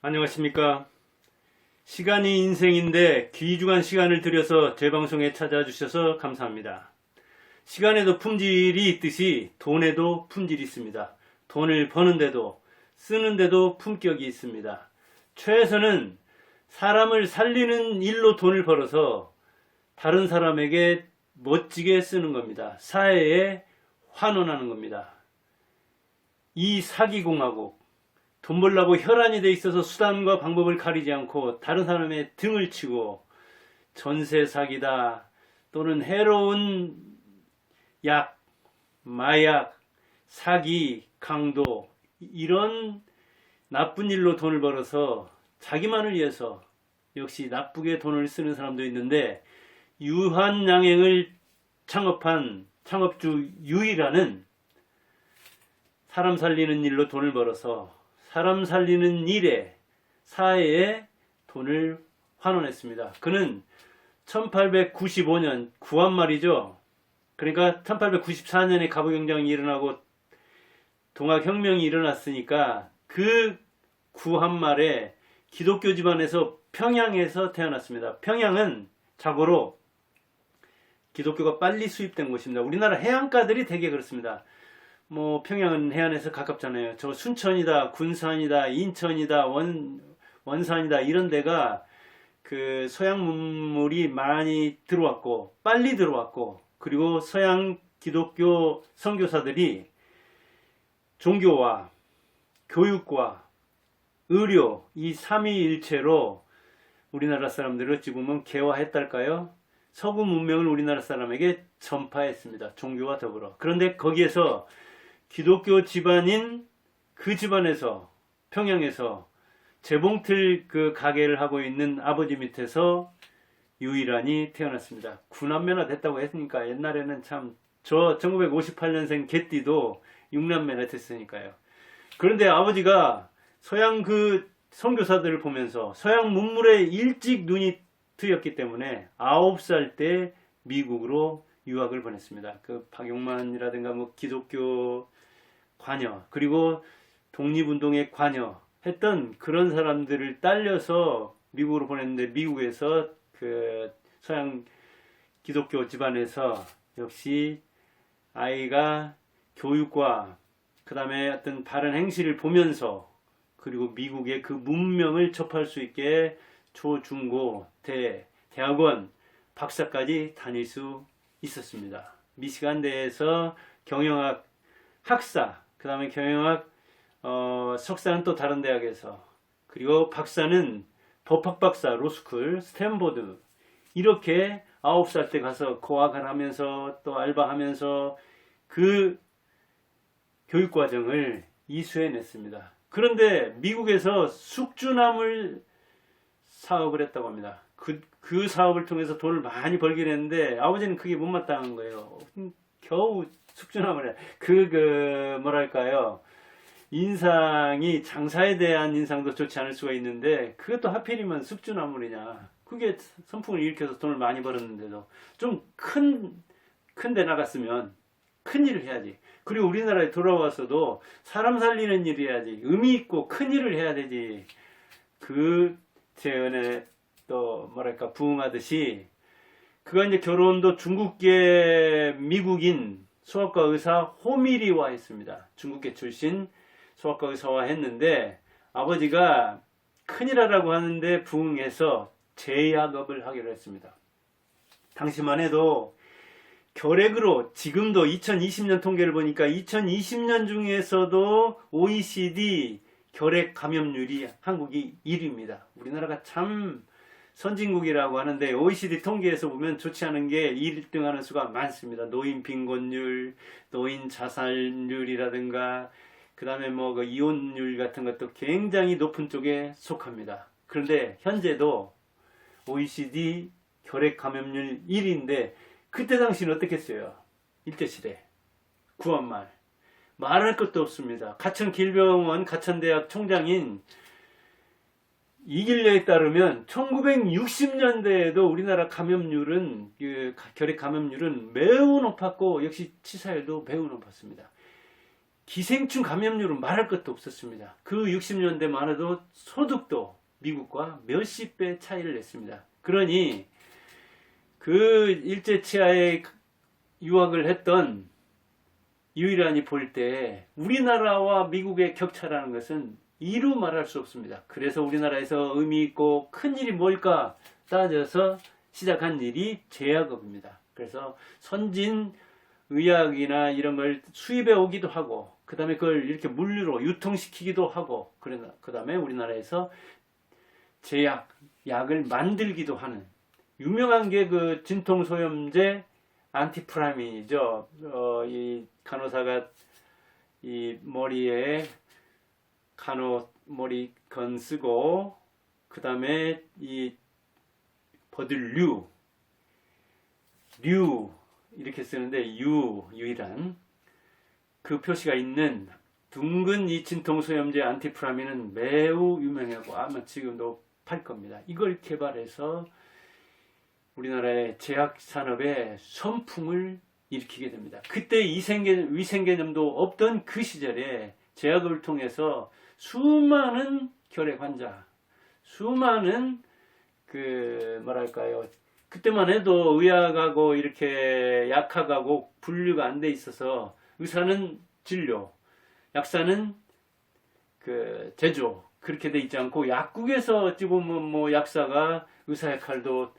안녕하십니까. 시간이 인생인데 귀중한 시간을 들여서 제 방송에 찾아주셔서 감사합니다. 시간에도 품질이 있듯이 돈에도 품질이 있습니다. 돈을 버는데도 쓰는데도 품격이 있습니다. 최선은 사람을 살리는 일로 돈을 벌어서 다른 사람에게 멋지게 쓰는 겁니다. 사회에 환원하는 겁니다. 이 사기공화국, 돈 벌려고 혈안이 돼 있어서 수단과 방법을 가리지 않고 다른 사람의 등을 치고 전세 사기다 또는 해로운 약, 마약, 사기, 강도 이런 나쁜 일로 돈을 벌어서 자기만을 위해서 역시 나쁘게 돈을 쓰는 사람도 있는데 유한양행을 창업한 창업주 유이라는 사람 살리는 일로 돈을 벌어서 사람 살리는 일에 사회에 돈을 환원했습니다. 그는 1895년 구한말이죠. 그러니까 1894년에 갑오경장이 일어나고 동학혁명이 일어났으니까 그 구한말에 기독교 집안에서 평양에서 태어났습니다. 평양은 자고로 기독교가 빨리 수입된 곳입니다. 우리나라 해안가들이 되게 그렇습니다. 평양은 해안에서 가깝잖아요. 저 순천이다, 군산이다, 인천이다, 원산이다 이런 데가 그 서양 문물이 많이 들어왔고 빨리 들어왔고 그리고 서양 기독교 선교사들이 종교와 교육과 의료 이 삼위일체로 우리나라 사람들을 어찌 보면 개화했달까요? 서구 문명을 우리나라 사람에게 전파했습니다. 종교와 더불어. 그런데 거기에서 기독교 집안인 그 집안에서 평양에서 재봉틀 그 가게를 하고 있는 아버지 밑에서 유일한이 태어났습니다. 구남매나 됐다고 했으니까 옛날에는 참 저 1958년생 개띠도 6남매나 됐으니까요. 그런데 아버지가 서양 그 선교사들을 보면서 서양 문물에 일찍 눈이 트였기 때문에 9살 때 미국으로 유학을 보냈습니다. 그 박용만이라든가 기독교 관여 그리고 독립운동에 관여했던 그런 사람들을 딸려서 미국으로 보냈는데 미국에서 그 서양 기독교 집안에서 역시 아이가 교육과 그 다음에 어떤 바른 행실을 보면서 그리고 미국의 그 문명을 접할 수 있게 초, 중, 고, 대학원, 박사까지 다닐 수 있었습니다. 미시간대에서 경영학 학사, 그 다음에 경영학 석사는 또 다른 대학에서 그리고 박사는 법학 박사, 로스쿨, 스탠포드 이렇게 9살 때 가서 고학을 하면서 또 알바하면서 그 교육과정을 이수해냈습니다. 그런데 미국에서 숙주나물 사업을 했다고 합니다. 그 사업을 통해서 돈을 많이 벌긴 했는데 아버지는 그게 못마땅한 거예요. 겨우 숙주나물에 뭐랄까요, 인상이 장사에 대한 인상도 좋지 않을 수가 있는데 그것도 하필이면 숙주나물이냐. 그게 선풍을 일으켜서 돈을 많이 벌었는데도 좀 큰 데 나갔으면 큰 일을 해야지. 그리고 우리나라에 돌아와서도 사람 살리는 일을 해야지. 의미 있고 큰 일을 해야 되지. 그 재연에 또 뭐랄까 부응하듯이 그가 이제 결혼도 중국계 미국인 소아과 의사 호미리와 했습니다. 중국계 출신 소아과 의사와 했는데 아버지가 큰일 하라고 하는데 부응해서 제약업을 하기로 했습니다. 당시만 해도 결핵으로 지금도 2020년 통계를 보니까 2020년 중에서도 OECD 결핵 감염률이 한국이 1위입니다. 우리나라가 참 선진국이라고 하는데 OECD 통계에서 보면 좋지 않은 게 1등 하는 수가 많습니다. 노인 빈곤율, 노인 자살률이라든가 그 다음에 그 이혼율 같은 것도 굉장히 높은 쪽에 속합니다. 그런데 현재도 OECD 결핵 감염률 1위인데 그때 당시는 어떻겠어요? 일제시대 구한말 말할 것도 없습니다. 가천길병원 가천대학 총장인 이길려에 따르면 1960년대에도 우리나라 감염률은 결핵 감염률은 매우 높았고 역시 치사율도 매우 높았습니다. 기생충 감염률은 말할 것도 없었습니다. 그 60년대만 해도 소득도 미국과 몇십 배 차이를 냈습니다. 그러니 그 일제치하에 유학을 했던 유일한이 볼 때 우리나라와 미국의 격차라는 것은 이루 말할 수 없습니다. 그래서 우리나라에서 의미 있고 큰 일이 뭘까 따져서 시작한 일이 제약업입니다. 그래서 선진 의학이나 이런 걸 수입해 오기도 하고, 그 다음에 그걸 이렇게 물류로 유통시키기도 하고, 그 다음에 우리나라에서 제약, 약을 만들기도 하는 유명한 게 그 진통소염제 안티프라민이죠. 이 간호사가 이 머리에 머리건 쓰고, 그 다음에 이 버들 류 이렇게 쓰는데 유일한 그 표시가 있는 둥근 이 진통소염제 안티프라민은 매우 유명하고 아마 지금도 팔 겁니다. 이걸 개발해서 우리나라의 제약 산업에 선풍을 일으키게 됩니다. 그때 위생 개념도 없던 그 시절에 제약을 통해서 수많은 결핵 환자, 수많은 그때만 해도 의학하고 이렇게 약학하고 분류가 안 돼 있어서 의사는 진료, 약사는 제조, 그렇게 돼 있지 않고 약국에서 어찌 보면 뭐 약사가 의사 역할도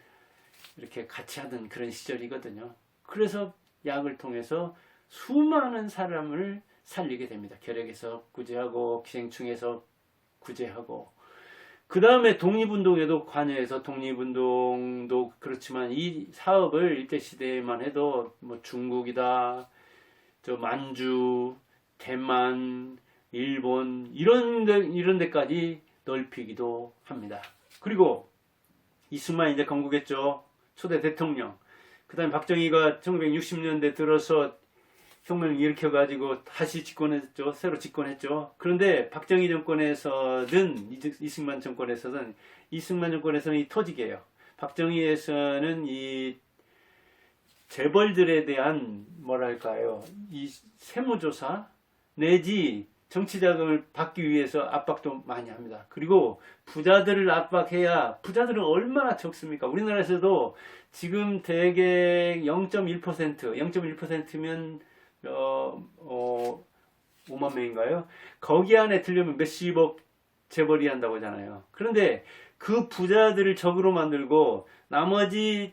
이렇게 같이 하던 그런 시절이거든요. 그래서 약을 통해서 수많은 사람을 살리게 됩니다. 결핵에서 구제하고 기생충에서 구제하고, 그 다음에 독립운동에도 관여해서, 독립운동도 그렇지만 이 사업을 일제 시대에만 해도 뭐 중국이다, 만주, 대만, 일본 이런 데까지 넓히기도 합니다. 그리고 이승만 이제 건국했죠. 초대 대통령. 그 다음에 박정희가 1960년대 들어서 혁명을 일으켜가지고 다시 집권했죠. 새로 집권했죠. 그런데 박정희 정권에서든 이승만 정권에서는 이 토직이에요. 박정희에서는 이 재벌들에 대한 이 세무조사 내지 정치자금을 받기 위해서 압박도 많이 합니다. 그리고 부자들을 압박해야, 부자들은 얼마나 적습니까? 우리나라에서도 지금 대개 0.1%면 5만 명인가요? 거기 안에 들려면 몇십억 재벌이 한다고 하잖아요. 그런데 그 부자들을 적으로 만들고 나머지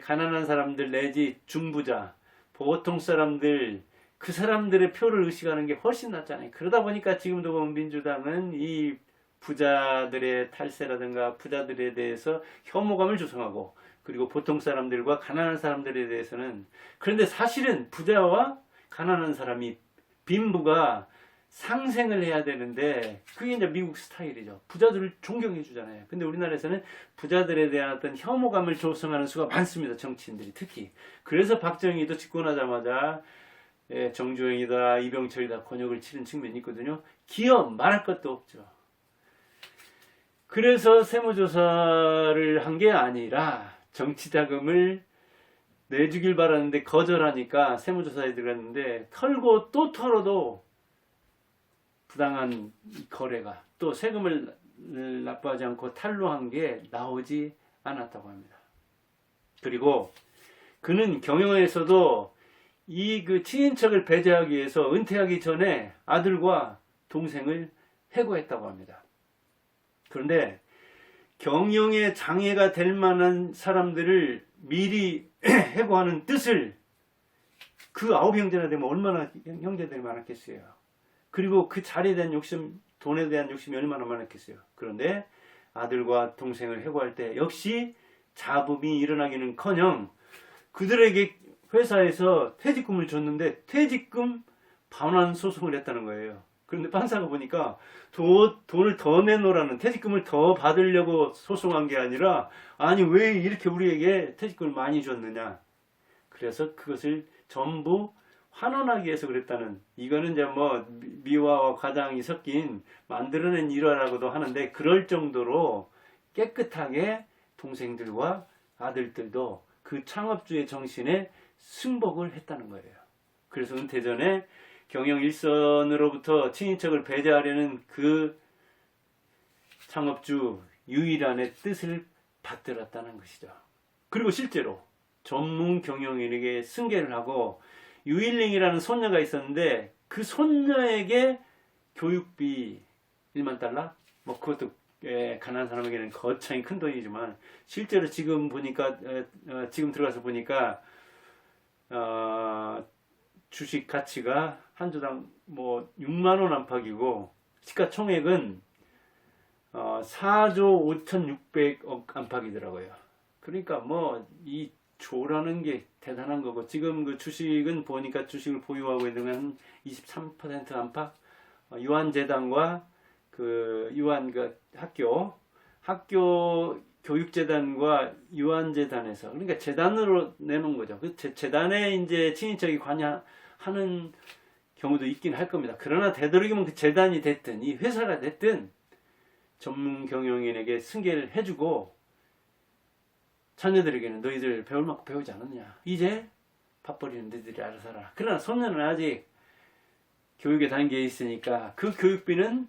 가난한 사람들 내지 중부자, 보통 사람들, 그 사람들의 표를 의식하는 게 훨씬 낫잖아요. 그러다 보니까 지금도 보면 민주당은 이 부자들의 탈세라든가 부자들에 대해서 혐오감을 조성하고, 그리고 보통 사람들과 가난한 사람들에 대해서는, 그런데 사실은 부자와 가난한 사람이, 빈부가 상생을 해야 되는데 그게 이제 미국 스타일이죠. 부자들을 존경해 주잖아요. 근데 우리나라에서는 부자들에 대한 어떤 혐오감을 조성하는 수가 많습니다. 정치인들이 특히. 그래서 박정희도 집권하자마자 정주행이다, 이병철이다 곤욕을 치른 측면이 있거든요. 기업 말할 것도 없죠. 그래서 세무조사를 한 게 아니라 정치자금을 내주길 바라는데 거절하니까 세무조사에 들어갔는데, 털고 또 털어도 부당한 거래가, 또 세금을 납부하지 않고 탈루한 게 나오지 않았다고 합니다. 그리고 그는 경영에서도 그 친인척을 배제하기 위해서 은퇴하기 전에 아들과 동생을 해고했다고 합니다. 그런데 경영에 장애가 될 만한 사람들을 미리 해고하는 뜻을, 그 9형제나 되면 얼마나 형제들이 많았겠어요. 그리고 그 자리에 대한 욕심, 돈에 대한 욕심이 얼마나 많았겠어요. 그런데 아들과 동생을 해고할 때 역시 잡음이 일어나기는커녕 그들에게 회사에서 퇴직금을 줬는데 퇴직금 반환 소송을 했다는 거예요. 그런데 판사가 보니까 돈을 더 내놓으라는, 퇴직금을 더 받으려고 소송한 게 아니라, 아니 왜 이렇게 우리에게 퇴직금을 많이 줬느냐, 그래서 그것을 전부 환원하기 위해서 그랬다는, 이거는 이제 뭐 미화와 과장이 섞인 만들어낸 일화라고도 하는데, 그럴 정도로 깨끗하게 동생들과 아들들도 그 창업주의 정신에 승복을 했다는 거예요. 그래서 은퇴 전에 경영 일선으로부터 친인척을 배제하려는 그 창업주 유일한의 뜻을 받들었다는 것이죠. 그리고 실제로 전문 경영인에게 승계를 하고 유일링이라는 손녀가 있었는데 그 손녀에게 교육비 1만 달러? 뭐 그것도 가난한 사람에게는 거창히 큰 돈이지만 실제로 지금 보니까 지금 들어가서 보니까 주식 가치가 한 주당 뭐 6만 원 안팎이고 시가총액은 4조 5,600억 안팎이더라고요. 그러니까 뭐 이 조라는 게 대단한 거고 지금 그 주식은 보니까 주식을 보유하고 있는 건 23% 안팎 유한재단과 그 유한 그 학교 교육재단과 유한재단에서 그러니까 재단으로 내놓은 거죠. 그 재단에 이제 친인척이 관여하는 경우도 있긴 할 겁니다. 그러나 되도록이면 그 재단이 됐든 이 회사가 됐든 전문 경영인에게 승계를 해주고 자녀들에게는 너희들 배울 만큼 배우지 않았냐. 이제 밥벌이는 너희들이 알아서 하라. 그러나 손녀는 아직 교육의 단계에 있으니까 그 교육비는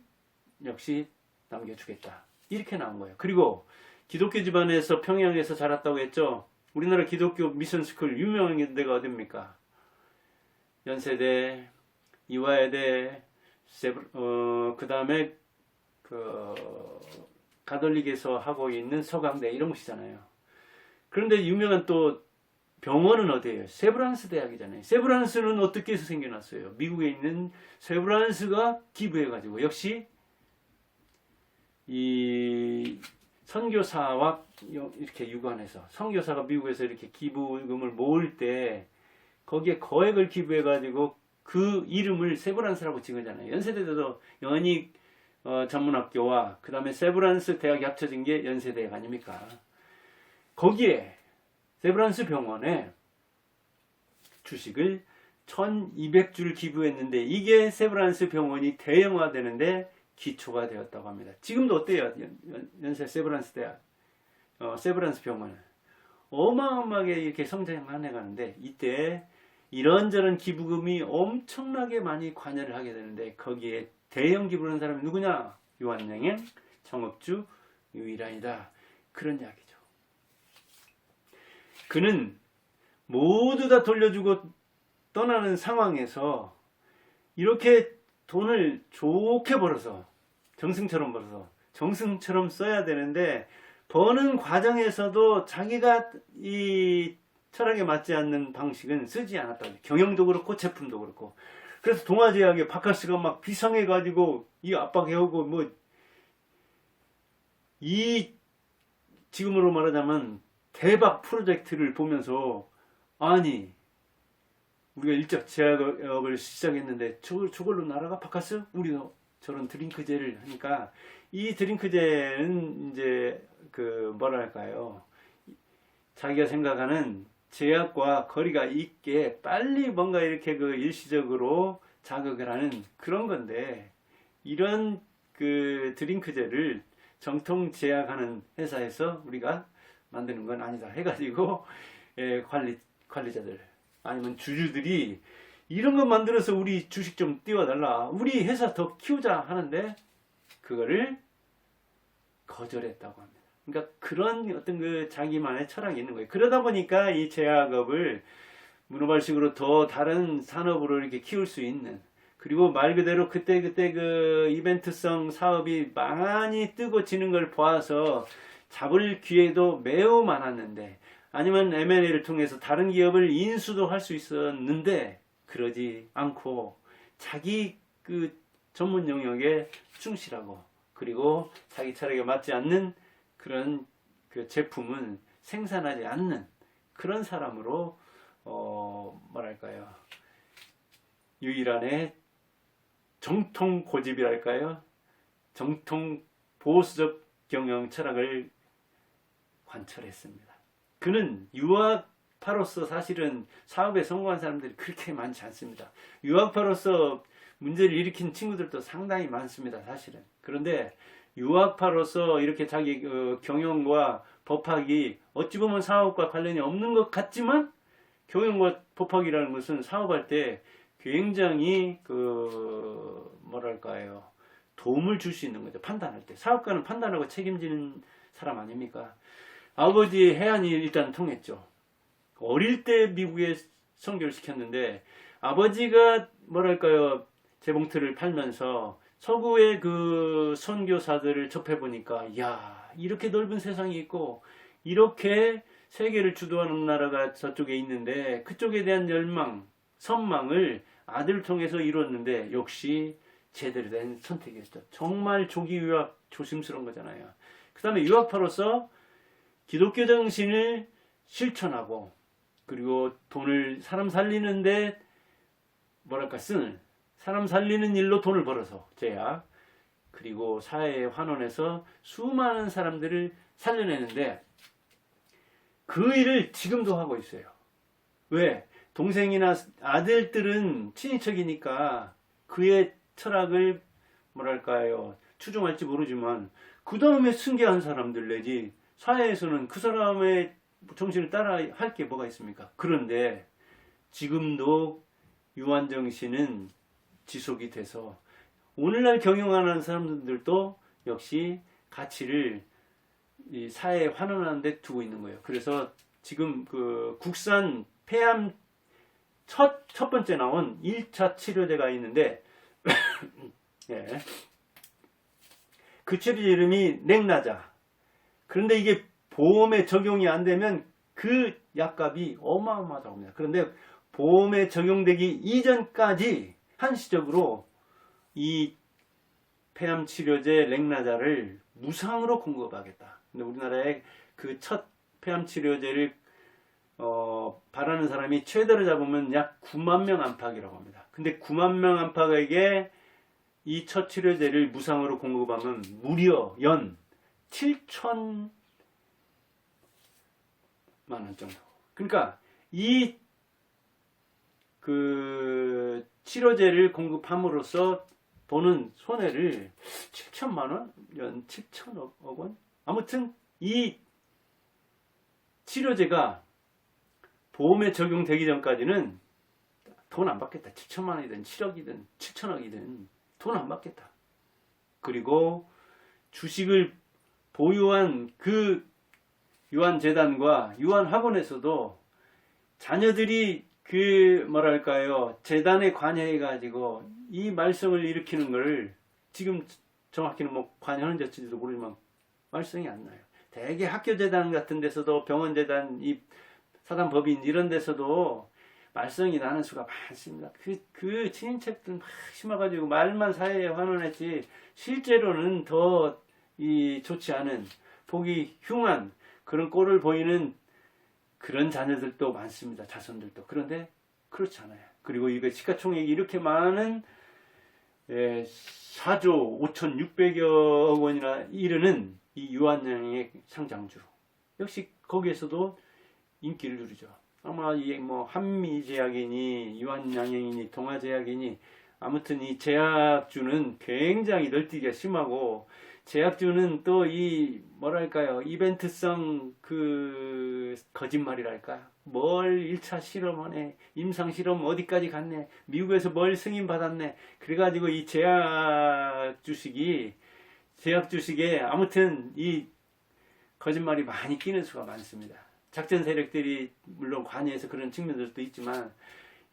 역시 남겨주겠다. 이렇게 나온 거예요. 그리고 기독교 집안에서 평양에서 자랐다고 했죠. 우리나라 기독교 미션스쿨 유명한 데가 어딥니까? 연세대, 이화여대, 그 다음에 가톨릭에서 하고 있는 서강대 이런 곳이잖아요. 그런데 유명한 또 병원은 어디예요? 세브란스 대학이잖아요. 세브란스는 어떻게 해서 생겨났어요? 미국에 있는 세브란스가 기부해가지고 역시 이 선교사와 이렇게 유관해서 선교사가 미국에서 이렇게 기부금을 모을 때 거기에 거액을 기부해가지고 그 이름을 세브란스라고 지은 거잖아요. 연세대도 연익 전문학교와 그 다음에 세브란스 대학이 합쳐진 게 연세대학 아닙니까? 거기에 세브란스 병원에 주식을 1200주를 기부했는데 이게 세브란스 병원이 대형화되는데 기초가 되었다고 합니다. 지금도 어때요? 연세 세브란스 대학, 세브란스 병원 어마어마하게 이렇게 성장해 가는데 이때 이런저런 기부금이 엄청나게 많이 관여를 하게 되는데 거기에 대형 기부를 한 사람이 누구냐? 유한양행 창업주 유일한이다. 그런 이야기죠. 그는 모두 다 돌려주고 떠나는 상황에서 이렇게 돈을 좋게 벌어서 정승처럼 써야 되는데 버는 과정에서도 자기가 이 철학에 맞지 않는 방식은 쓰지 않았다고. 경영도 그렇고 제품도 그렇고. 그래서 동아제약에 바카스가 막 비상해가지고 이 압박해오고 뭐 이 지금으로 말하자면 대박 프로젝트를 보면서 아니 우리가 일적 제약업을 시작했는데 저걸로 나라가 바카스? 우리도 저런 드링크제를 하니까 이 드링크제는 이제 그 뭐랄까요 자기가 생각하는 제약과 거리가 있게 빨리 뭔가 이렇게 그 일시적으로 자극을 하는 그런 건데 이런 그 드링크제를 정통 제약하는 회사에서 우리가 만드는 건 아니다 해가지고 관리자들 아니면 주주들이 이런 거 만들어서 우리 주식 좀 띄워달라 우리 회사 더 키우자 하는데 그거를 거절했다고 합니다. 그러니까 그런 어떤 그 자기만의 철학이 있는 거예요. 그러다 보니까 이 제약업을 문어발식으로 더 다른 산업으로 이렇게 키울 수 있는 그리고 말 그대로 그때 그 이벤트성 사업이 많이 뜨고 지는 걸 보아서 잡을 기회도 매우 많았는데 아니면 M&A를 통해서 다른 기업을 인수도 할 수 있었는데 그러지 않고 자기 그 전문 영역에 충실하고 그리고 자기 철학에 맞지 않는 그런 그 제품은 생산하지 않는 그런 사람으로 뭐랄까요 유일한의 정통 고집이랄까요 정통 보수적 경영 철학을 관철했습니다. 그는 유학파로서 사실은 사업에 성공한 사람들이 그렇게 많지 않습니다. 유학파로서 문제를 일으킨 친구들도 상당히 많습니다. 사실은. 그런데 유학파로서 이렇게 자기 경영과 법학이 어찌 보면 사업과 관련이 없는 것 같지만 경영과 법학이라는 것은 사업할 때 굉장히 뭐랄까요, 도움을 줄 수 있는 거죠. 판단할 때. 사업가는 판단하고 책임지는 사람 아닙니까? 아버지의 해안이 일단 통했죠. 어릴 때 미국에 선교를 시켰는데 아버지가 뭐랄까요, 재봉틀을 팔면서 서구의 그 선교사들을 접해보니까, 야, 이렇게 넓은 세상이 있고 이렇게 세계를 주도하는 나라가 저쪽에 있는데 그쪽에 대한 열망, 선망을 아들을 통해서 이뤘는데 역시 제대로 된 선택이었죠. 정말 조기 유학 조심스러운 거잖아요. 그 다음에 유학파로서 기독교 정신을 실천하고, 그리고 돈을 사람 살리는데 뭐랄까 쓰는, 사람 살리는 일로 돈을 벌어서 제약, 그리고 사회에 환원해서 수많은 사람들을 살려내는데 그 일을 지금도 하고 있어요. 왜? 동생이나 아들들은 친인척이니까 그의 철학을 뭐랄까요, 추종할지 모르지만 그 다음에 승계한 사람들 내지 사회에서는 그 사람의 정신을 따라 할 게 뭐가 있습니까? 그런데 지금도 유한정신은 지속이 돼서 오늘날 경영하는 사람들도 역시 가치를 이 사회에 환원하는 데 두고 있는 거예요. 그래서 지금 그 국산 폐암 첫 번째 나온 1차 치료제가 있는데 예. 그 치료제 이름이 렉나자. 그런데 이게 보험에 적용이 안 되면 그 약값이 어마어마하다고 합니다. 그런데 보험에 적용되기 이전까지 한시적으로 이 폐암 치료제 렉나자를 무상으로 공급하겠다. 근데 우리나라에 그 첫 폐암 치료제를 바라는 사람이 최대로 잡으면 약 9만 명 안팎이라고 합니다. 근데 9만 명 안팎에게 이 첫 치료제를 무상으로 공급하면 무려 연 7천만 원 정도. 그러니까 이 그 치료제를 공급함으로써 보는 손해를 7천만 원? 연 7천억 원? 아무튼 이 치료제가 보험에 적용되기 전까지는 돈 안 받겠다. 7천만 원이든 7억이든 7천억이든 돈 안 받겠다. 그리고 주식을 보유한 그 유한재단과 유한학원에서도 자녀들이 그 뭐랄까요, 재단에 관여해 가지고 이 말썽을 일으키는 걸, 지금 정확히는 뭐 관여하는지도 모르지만 말썽이 안 나요. 대개 학교재단 같은 데서도, 병원재단, 이 사단법인 이런 데서도 말썽이 나는 수가 많습니다. 그 친인척들 막 심어가지고 말만 사회에 환원했지 실제로는 더 이 좋지 않은, 보기 흉한 그런 꼴을 보이는 그런 자녀들도 많습니다. 자손들도. 그런데 그렇지 않아요. 그리고 이거 시가총액이 이렇게 많은 4조 5,600여 원이나 이르는 이 유한양의 상장주, 역시 거기에서도 인기를 누리죠. 아마 이게 뭐 한미제약이니 유한양행이니 동아제약이니 아무튼 이 제약주는 굉장히 널뛰기가 심하고, 제약주는 또 이 뭐랄까요, 이벤트성 그 거짓말이랄까, 뭘 1차 실험하네, 임상 실험 어디까지 갔네, 미국에서 뭘 승인 받았네, 그래가지고 이 제약 주식에 아무튼 이 거짓말이 많이 끼는 수가 많습니다. 작전 세력들이 물론 관여해서 그런 측면들도 있지만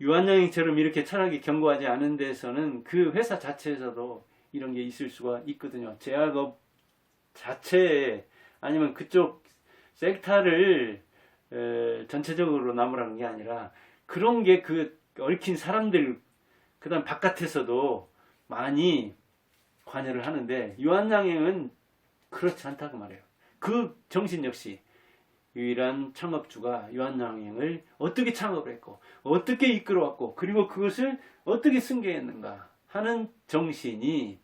유한양행처럼 이렇게 철학이 견고하지 않은 데서는 그 회사 자체에서도 이런 게 있을 수가 있거든요. 제약업 자체에, 아니면 그쪽 섹터를 전체적으로 나무라는 게 아니라 그런 게 그 얽힌 사람들, 그 다음 바깥에서도 많이 관여를 하는데 유한양행은 그렇지 않다고 말해요. 그 정신 역시 유일한 창업주가 유한양행을 어떻게 창업을 했고 어떻게 이끌어왔고 그리고 그것을 어떻게 승계했는가 하는 정신이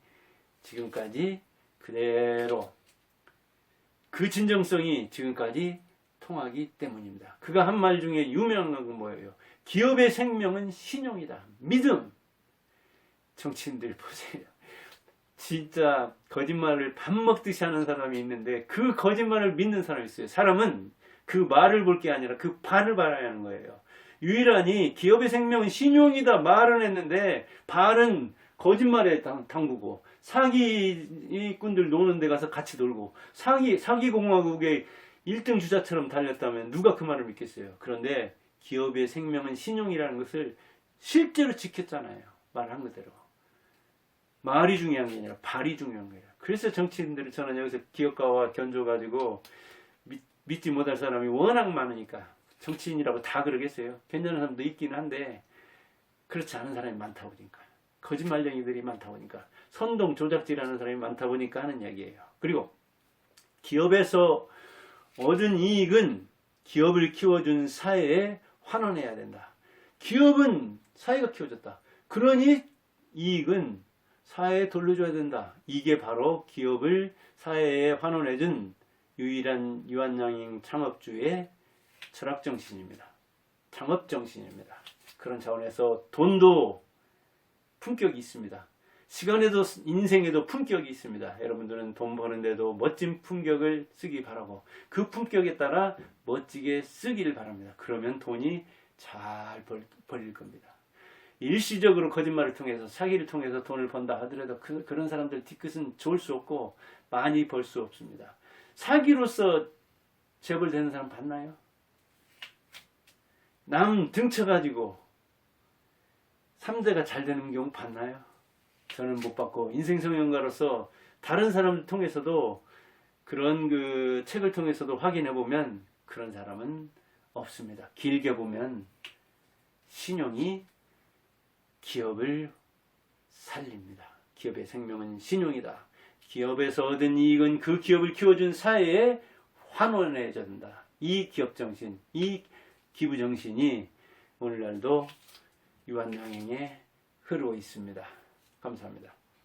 지금까지 그대로, 그 진정성이 지금까지 통하기 때문입니다. 그가 한 말 중에 유명한 건 뭐예요? 기업의 생명은 신용이다. 믿음. 정치인들 보세요. 진짜 거짓말을 밥 먹듯이 하는 사람이 있는데 그 거짓말을 믿는 사람이 있어요. 사람은 그 말을 볼 게 아니라 그 발을 봐야 하는 거예요. 유일하니 기업의 생명은 신용이다 말은 했는데 발은 거짓말에 담그고 사기꾼들 노는 데 가서 같이 놀고 사기공화국의 1등 주자처럼 달렸다면 누가 그 말을 믿겠어요. 그런데 기업의 생명은 신용이라는 것을 실제로 지켰잖아요. 말한 그대로. 말이 중요한 게 아니라 발이 중요한 거예요. 그래서 정치인들이 저는 여기서 기업가와 견줘가지고 믿지 못할 사람이 워낙 많으니까 정치인이라고 다 그러겠어요. 괜찮은 사람도 있긴 한데 그렇지 않은 사람이 많다 보니까 거짓말쟁이들이 많다 보니까 선동 조작질하는 사람이 많다 보니까 하는 이야기예요. 그리고 기업에서 얻은 이익은 기업을 키워준 사회에 환원해야 된다. 기업은 사회가 키워줬다. 그러니 이익은 사회에 돌려줘야 된다. 이게 바로 기업을 사회에 환원해준 유일한 이완양행 창업주의 철학정신입니다. 창업정신입니다. 그런 차원에서 돈도 품격이 있습니다. 시간에도 인생에도 품격이 있습니다. 여러분들은 돈 버는데도 멋진 품격을 쓰기 바라고 그 품격에 따라 멋지게 쓰기를 바랍니다. 그러면 돈이 잘 벌릴 겁니다. 일시적으로 거짓말을 통해서 사기를 통해서 돈을 번다 하더라도 그런 사람들 뒤끝은 좋을 수 없고 많이 벌 수 없습니다. 사기로서 재벌되는 사람 봤나요? 남 등쳐가지고 3대가 잘 되는 경우 봤나요? 저는 못 봤고 인생성형가로서 다른 사람을 통해서도 그런 그 책을 통해서도 확인해 보면 그런 사람은 없습니다. 길게 보면 신용이 기업을 살립니다. 기업의 생명은 신용이다. 기업에서 얻은 이익은 그 기업을 키워준 사회에 환원해야 된다. 이 기업정신, 이 기부정신이 오늘날도 유한양행에 흐르고 있습니다. 감사합니다.